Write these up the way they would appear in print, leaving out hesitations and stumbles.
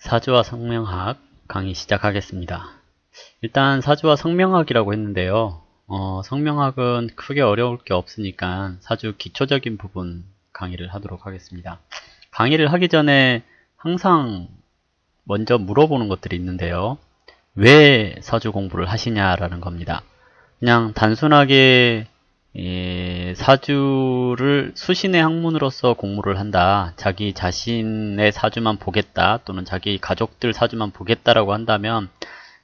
사주와 성명학 강의 시작하겠습니다. 일단 사주와 성명학이라고 했는데요. 성명학은 크게 어려울 게 없으니까 사주 기초적인 부분 강의를 하도록 하겠습니다. 강의를 하기 전에 항상 먼저 물어보는 것들이 있는데요. 왜 사주 공부를 하시냐라는 겁니다. 그냥 단순하게 사주를 수신의 학문으로서 공부를 한다, 자기 자신의 사주만 보겠다, 또는 자기 가족들 사주만 보겠다라고 한다면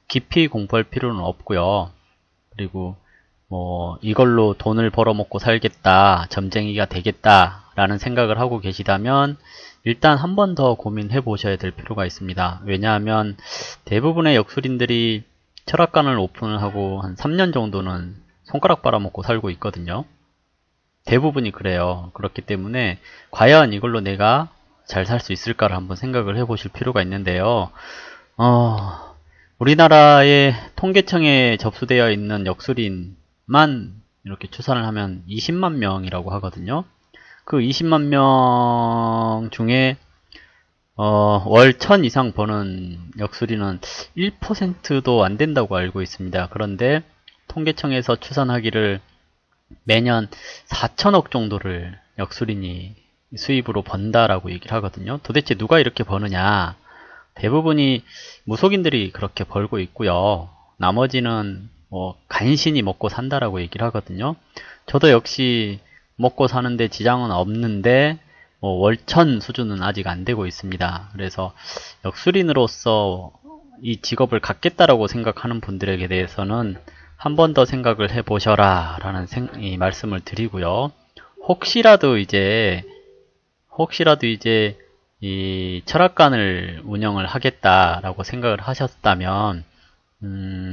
깊이 공부할 필요는 없고요. 그리고 이걸로 돈을 벌어먹고 살겠다, 점쟁이가 되겠다 라는 생각을 하고 계시다면 일단 한 번 더 고민해 보셔야 될 필요가 있습니다. 왜냐하면 대부분의 역술인들이 철학관을 오픈을 하고 한 3년 정도는 손가락 빨아먹고 살고 있거든요. 대부분이 그래요. 그렇기 때문에 과연 이걸로 내가 잘 살 수 있을까를 한번 생각을 해보실 필요가 있는데요. 우리나라의 통계청에 접수되어 있는 역술인만 이렇게 추산을 하면 20만 명이라고 하거든요. 그 20만 명 중에 월 1000 이상 버는 역술인은 1%도 안 된다고 알고 있습니다. 그런데 통계청에서 추산하기를 매년 4천억 정도를 역술인이 수입으로 번다라고 얘기를 하거든요. 도대체 누가 이렇게 버느냐? 대부분이 무속인들이 그렇게 벌고 있고요. 나머지는 간신히 먹고 산다라고 얘기를 하거든요. 저도 역시 먹고 사는데 지장은 없는데 월천 수준은 아직 안 되고 있습니다. 그래서 역술인으로서 이 직업을 갖겠다라고 생각하는 분들에게 대해서는 한 번 더 생각을 해보셔라 라는 말씀을 드리고요. 혹시라도 이제 이 철학관을 운영을 하겠다라고 생각을 하셨다면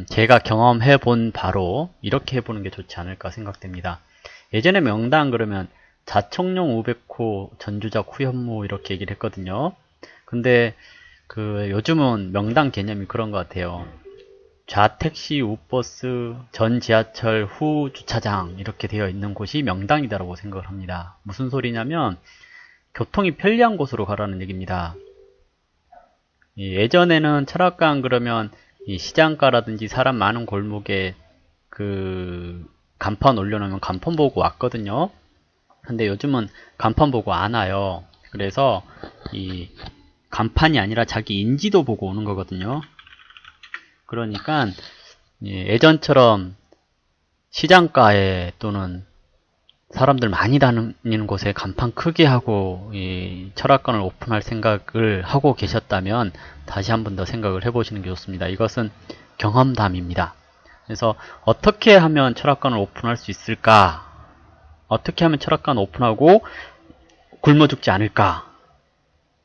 제가 경험해 본 바로 이렇게 해보는 게 좋지 않을까 생각됩니다. 예전에 명당 그러면 자청룡 우백호 전주작 후현무 이렇게 얘기를 했거든요. 근데 요즘은 명당 개념이 그런 것 같아요. 좌택시, 우버스, 전 지하철, 후 주차장 이렇게 되어 있는 곳이 명당이다라고 생각을 합니다. 무슨 소리냐면 교통이 편리한 곳으로 가라는 얘기입니다. 예전에는 철학관 그러면 이 시장가라든지 사람 많은 골목에 간판 올려놓으면 간판 보고 왔거든요. 근데 요즘은 간판 보고 안 와요. 그래서 이 간판이 아니라 자기 인지도 보고 오는 거거든요. 그러니까 예전처럼 시장가에 또는 사람들 많이 다니는 곳에 간판 크게 하고 이 철학관을 오픈할 생각을 하고 계셨다면 다시 한 번 더 생각을 해보시는 게 좋습니다. 이것은 경험담입니다. 그래서 어떻게 하면 철학관을 오픈할 수 있을까? 어떻게 하면 철학관 오픈하고 굶어 죽지 않을까?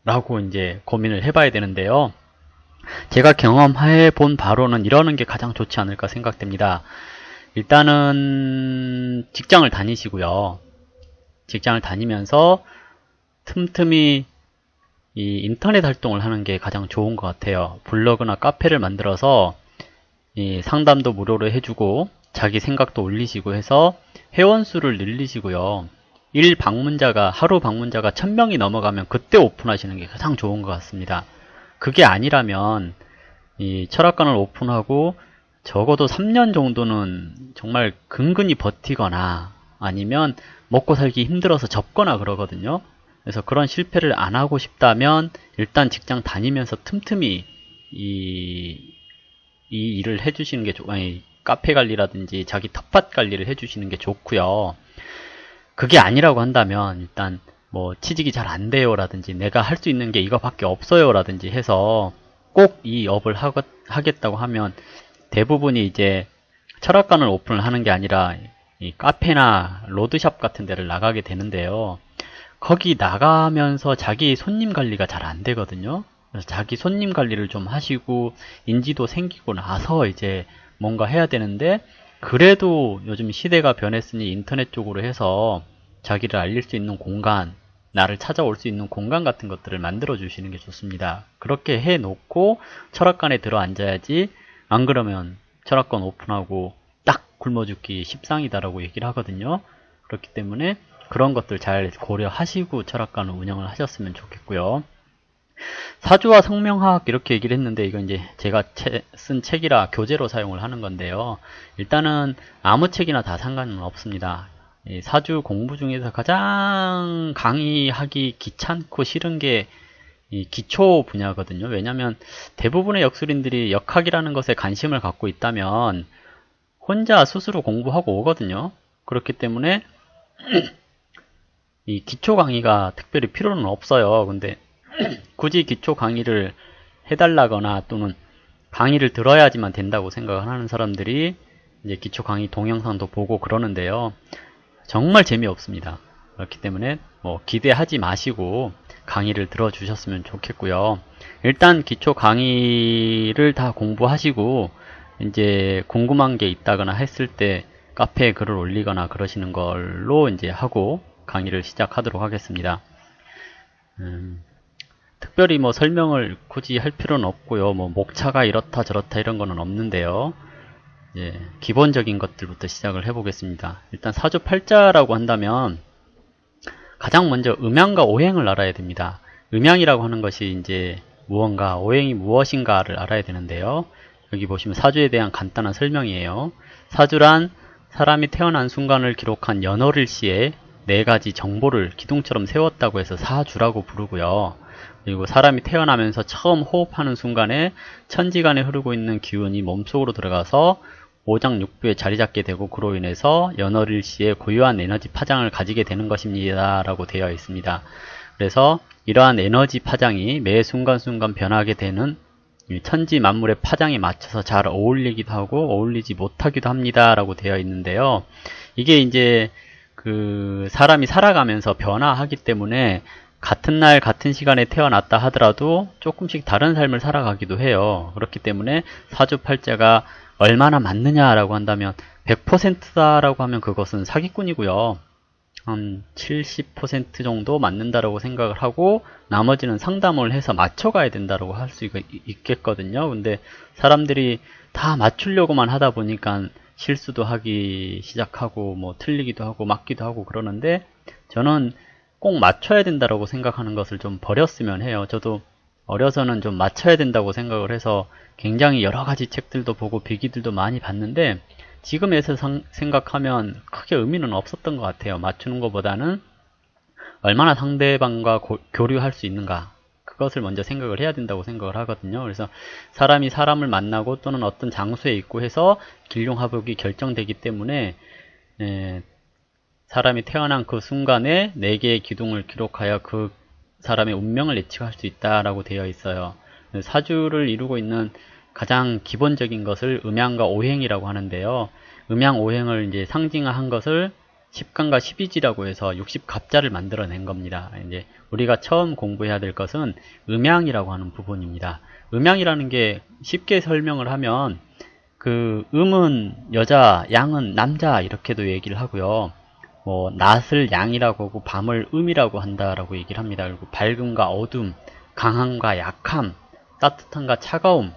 라고 이제 고민을 해봐야 되는데요. 제가 경험해 본 바로는 이러는 게 가장 좋지 않을까 생각됩니다. 일단은 직장을 다니시고요. 직장을 다니면서 틈틈이 이 인터넷 활동을 하는 게 가장 좋은 것 같아요. 블로그나 카페를 만들어서 이 상담도 무료로 해주고 자기 생각도 올리시고 해서 회원수를 늘리시고요. 하루 방문자가 1000명이 넘어가면 그때 오픈하시는 게 가장 좋은 것 같습니다. 그게 아니라면 이 철학관을 오픈하고 적어도 3년 정도는 정말 근근히 버티거나 아니면 먹고 살기 힘들어서 접거나 그러거든요. 그래서 그런 실패를 안 하고 싶다면 일단 직장 다니면서 틈틈이 이 일을 해주시는 게 카페 관리라든지 자기 텃밭 관리를 해주시는 게 좋고요. 그게 아니라고 한다면 일단 취직이 잘 안 돼요 라든지 내가 할 수 있는 게 이거밖에 없어요 라든지 해서 꼭 이 업을 하겠다고 하면 대부분이 이제 철학관을 오픈을 하는 게 아니라 이 카페나 로드샵 같은 데를 나가게 되는데요. 거기 나가면서 자기 손님 관리가 잘 안 되거든요. 그래서 자기 손님 관리를 좀 하시고 인지도 생기고 나서 이제 뭔가 해야 되는데, 그래도 요즘 시대가 변했으니 인터넷 쪽으로 해서 자기를 알릴 수 있는 공간, 나를 찾아올 수 있는 공간 같은 것들을 만들어 주시는 게 좋습니다. 그렇게 해 놓고 철학관에 들어 앉아야지, 안 그러면 철학관 오픈하고 딱 굶어 죽기 십상이다라고 얘기를 하거든요. 그렇기 때문에 그런 것들 잘 고려하시고 철학관을 운영을 하셨으면 좋겠고요. 사주와 성명학 이렇게 얘기를 했는데 이건 이제 제가 쓴 책이라 교재로 사용을 하는 건데요. 일단은 아무 책이나 다 상관은 없습니다. 이 사주 공부 중에서 가장 강의하기 귀찮고 싫은 게 이 기초 분야거든요. 왜냐하면 대부분의 역술인들이 역학이라는 것에 관심을 갖고 있다면 혼자 스스로 공부하고 오거든요. 그렇기 때문에 이 기초 강의가 특별히 필요는 없어요. 근데 굳이 기초 강의를 해달라거나 또는 강의를 들어야지만 된다고 생각을 하는 사람들이 이제 기초 강의 동영상도 보고 그러는데요. 정말 재미없습니다. 그렇기 때문에 뭐 기대하지 마시고 강의를 들어주셨으면 좋겠고요. 일단 기초 강의를 다 공부하시고 이제 궁금한 게 있다거나 했을 때 카페에 글을 올리거나 그러시는 걸로 이제 하고 강의를 시작하도록 하겠습니다. 특별히 뭐 설명을 굳이 할 필요는 없고요. 뭐 목차가 이렇다 저렇다 이런 거는 없는데요. 예, 기본적인 것들부터 시작을 해보겠습니다. 일단 사주팔자라고 한다면 가장 먼저 음양과 오행을 알아야 됩니다. 음양이라고 하는 것이 이제 무언가, 오행이 무엇인가를 알아야 되는데요. 여기 보시면 사주에 대한 간단한 설명이에요. 사주란 사람이 태어난 순간을 기록한 연월일시에 4가지 정보를 기둥처럼 세웠다고 해서 사주라고 부르고요. 그리고 사람이 태어나면서 처음 호흡하는 순간에 천지간에 흐르고 있는 기운이 몸속으로 들어가서 오장육부에 자리 잡게 되고 그로 인해서 연월일시에 고유한 에너지 파장을 가지게 되는 것입니다 라고 되어 있습니다. 그래서 이러한 에너지 파장이 매 순간순간 변하게 되는 천지 만물의 파장에 맞춰서 잘 어울리기도 하고 어울리지 못하기도 합니다 라고 되어 있는데요. 이게 이제 그 사람이 살아가면서 변화하기 때문에 같은 날 같은 시간에 태어났다 하더라도 조금씩 다른 삶을 살아가기도 해요. 그렇기 때문에 사주팔자가 얼마나 맞느냐라고 한다면 100%다라고 하면 그것은 사기꾼이고요. 한 70% 정도 맞는다라고 생각을 하고 나머지는 상담을 해서 맞춰가야 된다라고 할 수 있겠거든요. 근데 사람들이 다 맞추려고만 하다 보니까 실수도 하기 시작하고 뭐 틀리기도 하고 맞기도 하고 그러는데 저는 꼭 맞춰야 된다라고 생각하는 것을 좀 버렸으면 해요. 저도 어려서는 좀 맞춰야 된다고 생각을 해서 굉장히 여러 가지 책들도 보고 비기들도 많이 봤는데 지금에서 생각하면 크게 의미는 없었던 것 같아요. 맞추는 것보다는 얼마나 상대방과 교류할 수 있는가 그것을 먼저 생각을 해야 된다고 생각을 하거든요. 그래서 사람이 사람을 만나고 또는 어떤 장소에 있고 해서 길룡하복이 결정되기 때문에 사람이 태어난 그 순간에 4개의 기둥을 기록하여 그 사람의 운명을 예측할 수 있다라고 되어 있어요. 사주를 이루고 있는 가장 기본적인 것을 음양과 오행이라고 하는데요. 음양 오행을 이제 상징화한 것을 십간과 십이지라고 해서 60갑자를 만들어낸 겁니다. 이제 우리가 처음 공부해야 될 것은 음양이라고 하는 부분입니다. 음양이라는 게 쉽게 설명을 하면 그 음은 여자, 양은 남자 이렇게도 얘기를 하고요. 뭐 낮을 양이라고 하고 밤을 음이라고 한다라고 얘기를 합니다. 그리고 밝음과 어둠, 강함과 약함, 따뜻함과 차가움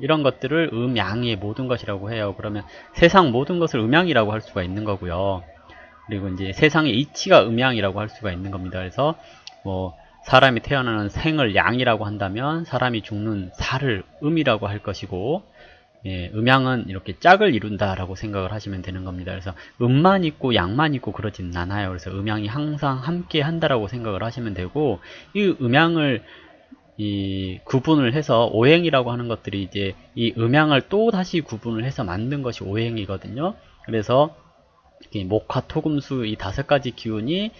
이런 것들을 음양의 모든 것이라고 해요. 그러면 세상 모든 것을 음양이라고 할 수가 있는 거고요. 그리고 이제 세상의 이치가 음양이라고 할 수가 있는 겁니다. 그래서 뭐 사람이 태어나는 생을 양이라고 한다면 사람이 죽는 살을 음이라고 할 것이고 음양은 이렇게 짝을 이룬다라고 생각을 하시면 되는 겁니다. 그래서 음만 있고 양만 있고 그러지는 않아요. 그래서 음양이 항상 함께 한다라고 생각을 하시면 되고 이 음양을 구분을 해서 오행이라고 하는 것들이 이제 이 음양을 또 다시 구분을 해서 만든 것이 오행이거든요. 그래서 목화토금수 이 5가지 기운이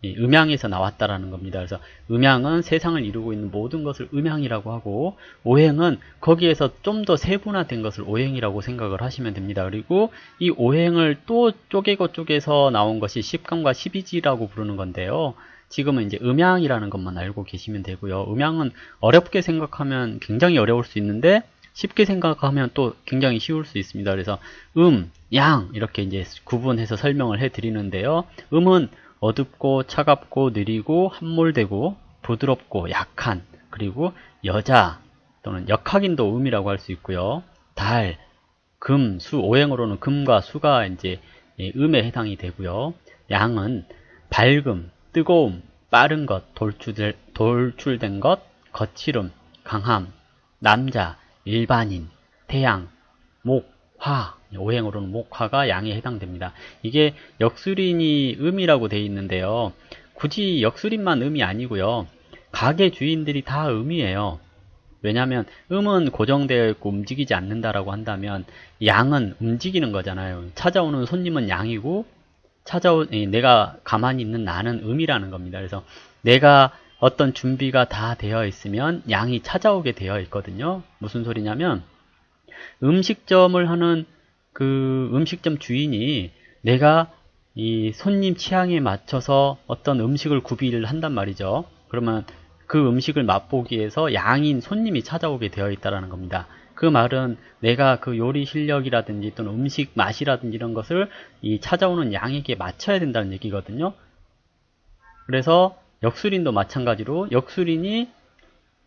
음양에서 나왔다라는 겁니다. 그래서 음양은 세상을 이루고 있는 모든 것을 음양이라고 하고 오행은 거기에서 좀 더 세분화된 것을 오행이라고 생각을 하시면 됩니다. 그리고 이 오행을 또 쪼개고 쪼개서 나온 것이 십간과 십이지라고 부르는 건데요. 지금은 이제 음양이라는 것만 알고 계시면 되고요. 음양은 어렵게 생각하면 굉장히 어려울 수 있는데 쉽게 생각하면 또 굉장히 쉬울 수 있습니다. 그래서 양 이렇게 이제 구분해서 설명을 해 드리는데요. 음은 어둡고 차갑고 느리고 함몰되고 부드럽고 약한 그리고 여자 또는 역학인도 음이라고 할 수 있고요. 달, 금, 수 오행으로는 금과 수가 이제 음에 해당이 되고요. 양은 밝음, 뜨거움, 빠른 것, 돌출된 것, 거칠음, 강함, 남자, 일반인, 태양, 목, 화, 오행으로는 목, 화가 양에 해당됩니다. 이게 역술인이 음이라고 되어 있는데요. 굳이 역술인만 음이 아니고요. 가게 주인들이 다 음이에요. 왜냐하면 음은 고정되어 있고 움직이지 않는다라고 한다면 양은 움직이는 거잖아요. 찾아오는 손님은 양이고 내가 가만히 있는 나는 음이라는 겁니다. 그래서 내가 어떤 준비가 다 되어 있으면 양이 찾아오게 되어 있거든요. 무슨 소리냐면 음식점을 하는 그 음식점 주인이 내가 이 손님 취향에 맞춰서 어떤 음식을 구비를 한단 말이죠. 그러면 그 음식을 맛보기 위해서 양인 손님이 찾아오게 되어 있다는 겁니다. 그 말은 내가 그 요리 실력이라든지 또는 음식 맛이라든지 이런 것을 이 찾아오는 양에게 맞춰야 된다는 얘기거든요. 그래서 역술인도 마찬가지로 역술인이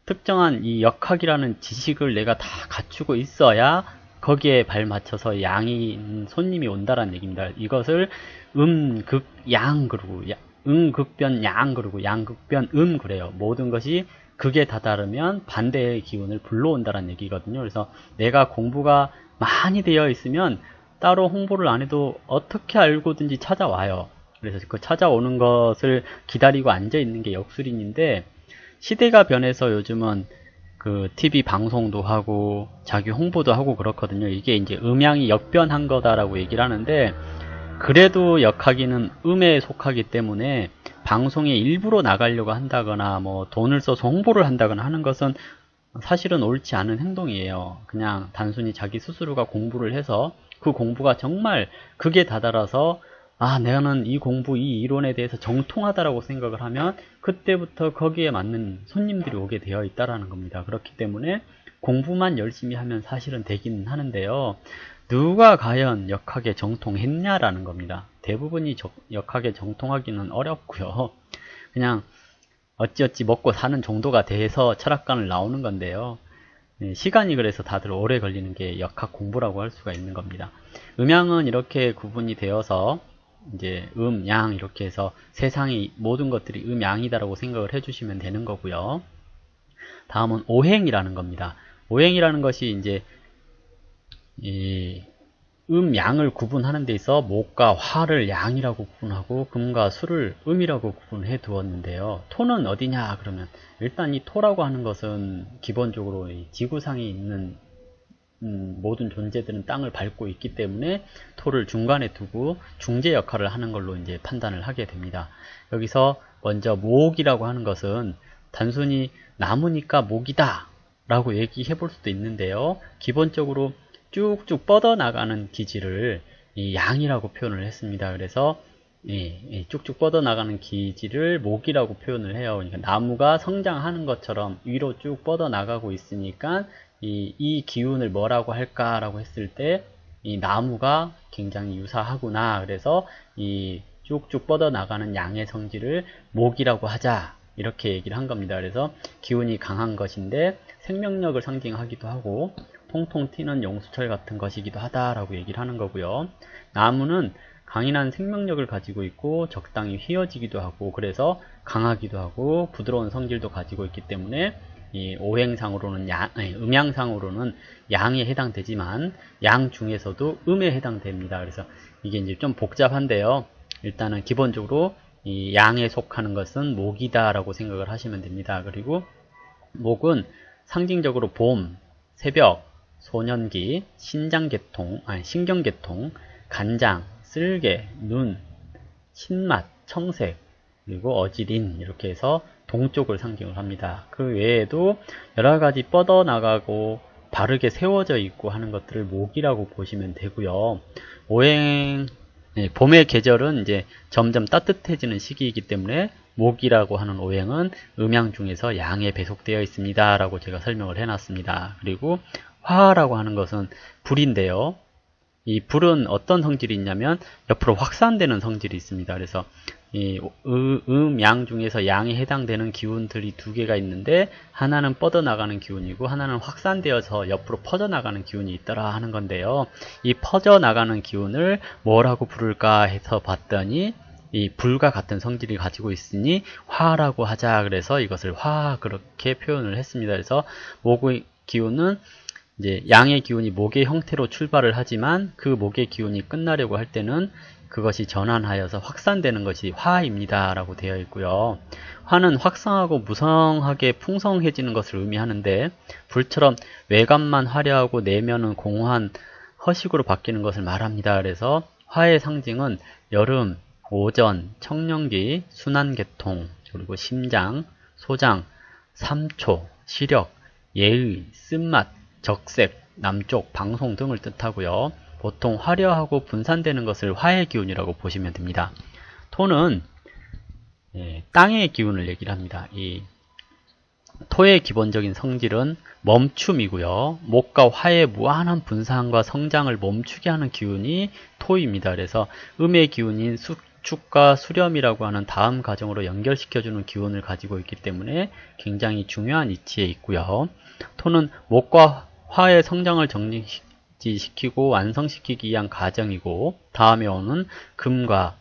특정한 이 역학이라는 지식을 내가 다 갖추고 있어야 거기에 발맞춰서 양인 손님이 온다라는 얘기입니다. 이것을 음극양 그러고 음극변 양 그러고 양극변 그래요. 모든 것이 극에 다다르면 반대의 기운을 불러온다는 얘기거든요. 그래서 내가 공부가 많이 되어 있으면 따로 홍보를 안 해도 어떻게 알고든지 찾아와요. 그래서 그 찾아오는 것을 기다리고 앉아 있는 게 역술인인데, 시대가 변해서 요즘은 그 TV 방송도 하고 자기 홍보도 하고 그렇거든요. 이게 이제 음양이 역변한 거다라고 얘기를 하는데, 그래도 역학이는 음에 속하기 때문에 방송에 일부러 나가려고 한다거나 뭐 돈을 써서 홍보를 한다거나 하는 것은 사실은 옳지 않은 행동이에요. 그냥 단순히 자기 스스로가 공부를 해서 그 공부가 정말 극에 다다라서 내가는 이 공부, 이 이론에 대해서 정통하다라고 생각을 하면 그때부터 거기에 맞는 손님들이 오게 되어 있다라는 겁니다. 그렇기 때문에 공부만 열심히 하면 사실은 되긴 하는데요. 누가 과연 역학에 정통했냐라는 겁니다. 대부분이 역학에 정통하기는 어렵고요. 그냥 어찌어찌 먹고 사는 정도가 돼서 철학관을 나오는 건데요. 시간이 그래서 다들 오래 걸리는 게 역학 공부라고 할 수가 있는 겁니다. 음양은 이렇게 구분이 되어서 이제 양 이렇게 해서 세상의 모든 것들이 양이다라고 생각을 해주시면 되는 거고요. 다음은 오행이라는 겁니다. 오행이라는 것이 이제 이 양을 구분하는 데 있어 목과 화를 양이라고 구분하고 금과 수를 음이라고 구분해 두었는데요. 토는 어디냐 그러면 일단 이 토라고 하는 것은 기본적으로 이 지구상에 있는 모든 존재들은 땅을 밟고 있기 때문에 토를 중간에 두고 중재 역할을 하는 걸로 이제 판단을 하게 됩니다. 여기서 먼저 목이라고 하는 것은 단순히 나무니까 목이다 라고 얘기해 볼 수도 있는데요. 기본적으로 쭉쭉 뻗어나가는 기질을 이 양이라고 표현을 했습니다. 그래서 쭉쭉 뻗어나가는 기질을 목이라고 표현을 해요. 그러니까 나무가 성장하는 것처럼 위로 쭉 뻗어나가고 있으니까 이 기운을 뭐라고 할까라고 했을 때 이 나무가 굉장히 유사하구나. 그래서 이 쭉쭉 뻗어나가는 양의 성질을 목이라고 하자. 이렇게 얘기를 한 겁니다. 그래서 기운이 강한 것인데 생명력을 상징하기도 하고 통통 튀는 용수철 같은 것이기도 하다라고 얘기를 하는 거고요. 나무는 강인한 생명력을 가지고 있고 적당히 휘어지기도 하고 그래서 강하기도 하고 부드러운 성질도 가지고 있기 때문에 이 오행상으로는 음양상으로는 양에 해당되지만 양 중에서도 음에 해당됩니다. 그래서 이게 이제 좀 복잡한데요. 일단은 기본적으로 이 양에 속하는 것은 목이다라고 생각을 하시면 됩니다. 그리고 목은 상징적으로 봄, 새벽, 소년기, 신경계통, 간장, 쓸개, 눈, 신맛, 청색, 그리고 어지린 이렇게 해서 동쪽을 상징을 합니다. 그 외에도 여러가지 뻗어나가고 바르게 세워져 있고 하는 것들을 목이라고 보시면 되고요. 봄의 계절은 이제 점점 따뜻해지는 시기이기 때문에 목이라고 하는 오행은 음양 중에서 양에 배속되어 있습니다 라고 제가 설명을 해놨습니다. 그리고 화라고 하는 것은 불인데요. 이 불은 어떤 성질이 있냐면 옆으로 확산되는 성질이 있습니다. 그래서 이 양 중에서 양에 해당되는 기운들이 두 개가 있는데 하나는 뻗어나가는 기운이고 하나는 확산되어서 옆으로 퍼져나가는 기운이 있더라 하는 건데요. 이 퍼져나가는 기운을 뭐라고 부를까 해서 봤더니 이 불과 같은 성질이 가지고 있으니 화라고 하자. 그래서 이것을 화 그렇게 표현을 했습니다. 그래서 목의 기운은 이제 양의 기운이 목의 형태로 출발을 하지만 그 목의 기운이 끝나려고 할 때는 그것이 전환하여서 확산되는 것이 화입니다 라고 되어 있고요. 화는 확성하고 무성하게 풍성해지는 것을 의미하는데 불처럼 외관만 화려하고 내면은 공허한 허식으로 바뀌는 것을 말합니다. 그래서 화의 상징은 여름, 오전, 청년기, 순환계통, 그리고 심장, 소장, 삼초, 시력, 예의, 쓴맛, 적색, 남쪽, 방송 등을 뜻하고요. 보통 화려하고 분산되는 것을 화의 기운이라고 보시면 됩니다. 토는 땅의 기운을 얘기를 합니다. 이 토의 기본적인 성질은 멈춤이고요. 목과 화의 무한한 분산과 성장을 멈추게 하는 기운이 토입니다. 그래서 음의 기운인 수축과 수렴이라고 하는 다음 과정으로 연결시켜주는 기운을 가지고 있기 때문에 굉장히 중요한 위치에 있고요. 토는 목과 화의 성장을 정지시키고 완성시키기 위한 과정이고 다음에 오는 금과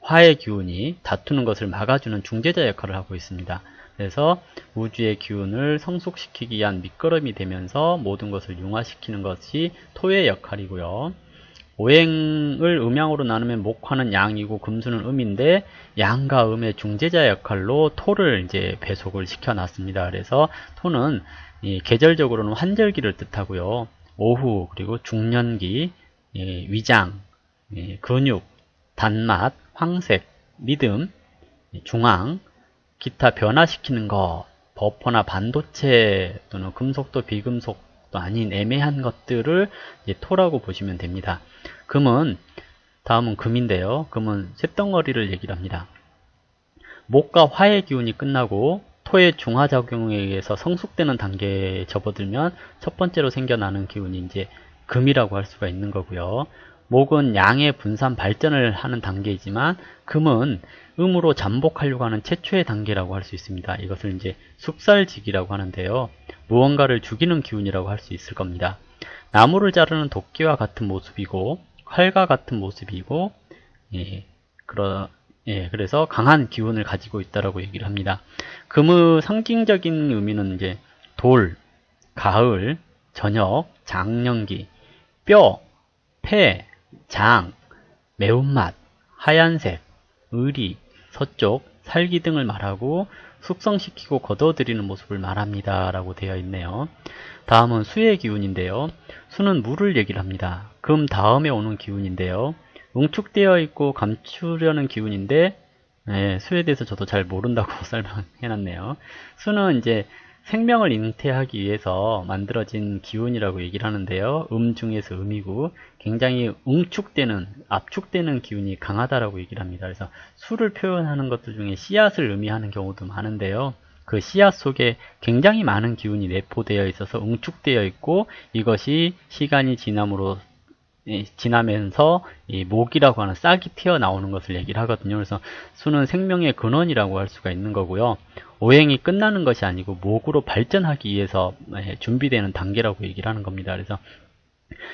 화의 기운이 다투는 것을 막아주는 중재자 역할을 하고 있습니다. 그래서 우주의 기운을 성숙시키기 위한 밑거름이 되면서 모든 것을 융화시키는 것이 토의 역할이고요. 오행을 음양으로 나누면 목화는 양이고 금수는 음인데 양과 음의 중재자 역할로 토를 이제 배속을 시켜놨습니다. 그래서 토는 계절적으로는 환절기를 뜻하고요. 오후 그리고 중년기, 위장, 근육, 단맛, 황색, 믿음, 중앙, 기타 변화시키는 것, 버퍼나 반도체 또는 금속도 비금속도 아닌 애매한 것들을 토라고 보시면 됩니다. 금은 다음은 금인데요. 금은 쇳덩어리를 얘기를 합니다. 목과 화의 기운이 끝나고 토의 중화작용에 의해서 성숙되는 단계에 접어들면 첫 번째로 생겨나는 기운이 이제 금이라고 할 수가 있는 거고요. 목은 양의 분산 발전을 하는 단계이지만 금은 음으로 잠복하려고 하는 최초의 단계라고 할 수 있습니다. 이것을 이제 숙살직이라고 하는데요. 무언가를 죽이는 기운이라고 할 수 있을 겁니다. 나무를 자르는 도끼와 같은 모습이고 활과 같은 모습이고 그래서 강한 기운을 가지고 있다라고 얘기를 합니다. 금의 상징적인 의미는 이제 돌, 가을, 저녁, 장년기, 뼈, 폐, 장, 매운맛, 하얀색, 의리, 서쪽, 살기 등을 말하고 숙성시키고 거둬들이는 모습을 말합니다 라고 되어 있네요. 다음은 수의 기운인데요. 수는 물을 얘기를 합니다. 금 다음에 오는 기운인데요. 응축되어 있고 감추려는 기운인데 수에 대해서 저도 잘 모른다고 설명해놨네요. 수는 이제 생명을 잉태하기 위해서 만들어진 기운이라고 얘기를 하는데요. 중에서 음이고 굉장히 응축되는, 압축되는 기운이 강하다라고 얘기를 합니다. 그래서 수를 표현하는 것들 중에 씨앗을 의미하는 경우도 많은데요. 그 씨앗 속에 굉장히 많은 기운이 내포되어 있어서 응축되어 있고 이것이 시간이 지나면서 이 목이라고 하는 싹이 튀어나오는 것을 얘기를 하거든요. 그래서 수는 생명의 근원이라고 할 수가 있는 거고요. 오행이 끝나는 것이 아니고 목으로 발전하기 위해서 준비되는 단계라고 얘기를 하는 겁니다. 그래서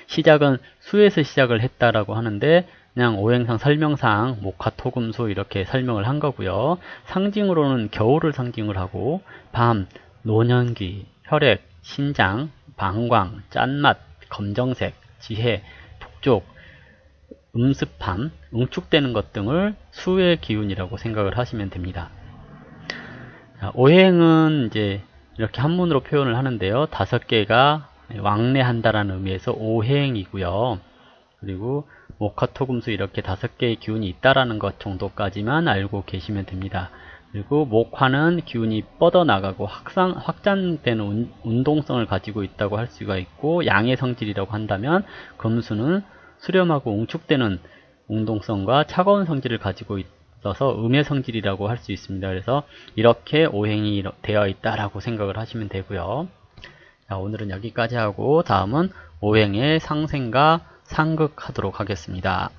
시작은 수에서 시작을 했다라고 하는데 그냥 오행상 설명상 목화토금수 이렇게 설명을 한 거고요. 상징으로는 겨울을 상징을 하고 밤, 노년기, 혈액, 신장, 방광, 짠맛, 검정색, 지혜, 북쪽, 음습함, 응축되는 것 등을 수의 기운이라고 생각을 하시면 됩니다. 자, 오행은 이제 이렇게 한문으로 표현을 하는데요. 5개가 왕래한다라는 의미에서 오행이고요. 그리고 목화토금수 이렇게 5개의 기운이 있다라는 것 정도까지만 알고 계시면 됩니다. 그리고 목화는 기운이 뻗어나가고 확장되는 운동성을 가지고 있다고 할 수가 있고 양의 성질이라고 한다면 금수는 수렴하고 응축되는 운동성과 차가운 성질을 가지고 있어서 음의 성질이라고 할 수 있습니다. 그래서 이렇게 오행이 되어 있다라고 생각을 하시면 되고요. 자, 오늘은 여기까지 하고 다음은 오행의 상생과 상극 하도록 하겠습니다.